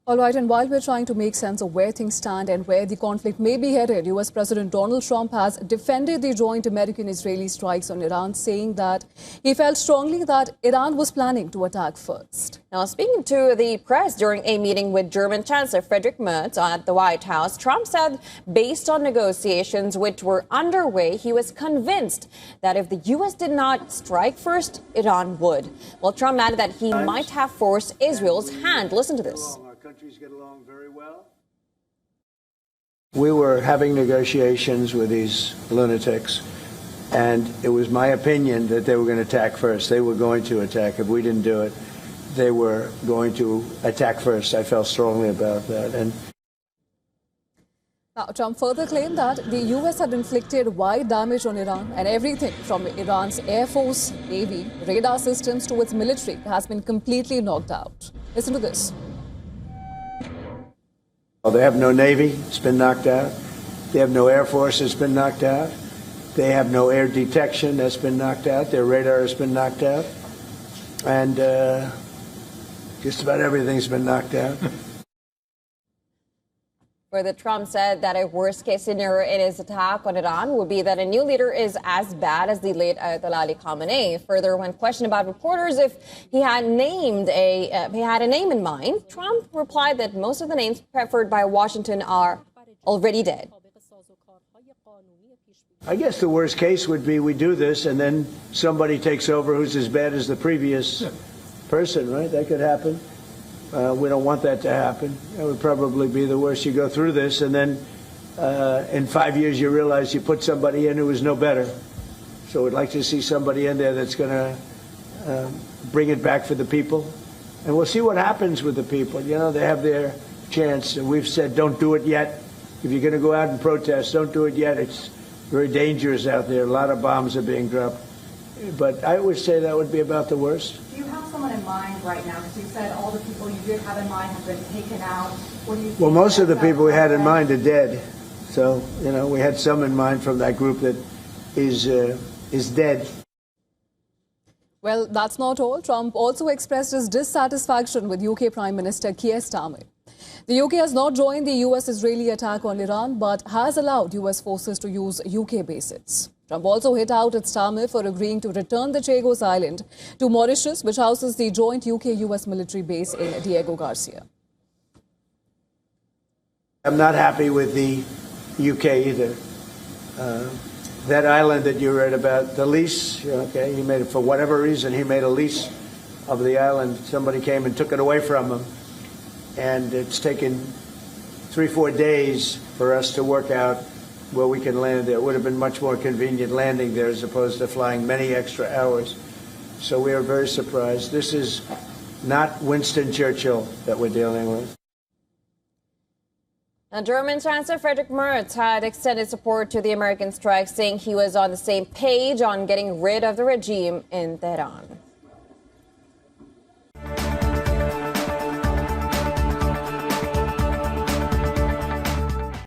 All right, and while we're trying to make sense of where things stand and where the conflict may be headed, U.S. President Donald Trump has defended the joint American-Israeli strikes on Iran, saying that he felt strongly that Iran was planning to attack first. Now, speaking to the press during a meeting with German Chancellor Friedrich Merz at the White House, Trump said based on negotiations which were underway, he was convinced that if the U.S. did not strike first, Iran would. Well, Trump added that he might have forced Israel's hand. Listen to this. Countries get along very well. We were having negotiations with these lunatics, and it was my opinion that they were going to attack first. They were going to attack. If we didn't do it, they were going to attack first. I felt strongly about that. And now, Trump further claimed that the U.S. had inflicted wide damage on Iran, and everything from Iran's Air Force, Navy, radar systems to its military has been completely knocked out. Listen to this. Well, they have no Navy, it's been knocked out. They have no Air Force, it's been knocked out. They have no air detection, that's been knocked out. Their radar has been knocked out. And just about everything's been knocked out. Further, Trump said that a worst-case scenario in his attack on Iran would be that a new leader is as bad as the late Ayatollah Ali Khamenei. Further, when questioned about reporters if he had a name in mind, Trump replied that most of the names preferred by Washington are already dead. I guess the worst case would be we do this and then somebody takes over who's as bad as the previous person, right? That could happen. We don't want that to happen. That would probably be the worst. You go through this, and then in 5 years you realize you put somebody in who is no better. So we'd like to see somebody in there that's going to bring it back for the people. And we'll see what happens with the people. You know, they have their chance. And we've said don't do it yet. If you're going to go out and protest, don't do it yet. It's very dangerous out there. A lot of bombs are being dropped. But I would say that would be about the worst. Do you have someone in mind right now? Because you said all the people you did have in mind have been taken out. What do you think? Well, most of the people we had in mind are dead. So, you know, we had some in mind from that group that is dead. Well, that's not all. Trump also expressed his dissatisfaction with UK Prime Minister Keir Starmer. The UK has not joined the US-Israeli attack on Iran, but has allowed US forces to use UK bases. Trump also hit out at Starmer for agreeing to return the Chagos Island to Mauritius, which houses the joint UK-US military base in Diego Garcia. I'm not happy with the UK either. That island that you read about, the lease, okay, he made it for whatever reason, he made a lease of the island. Somebody came and took it away from him. And it's taken 3-4 days for us to work out where we can land there. It would have been much more convenient landing there as opposed to flying many extra hours. So we are very surprised. This is not Winston Churchill that we're dealing with. Now, German Chancellor Friedrich Merz had extended support to the American strike, saying he was on the same page on getting rid of the regime in Tehran.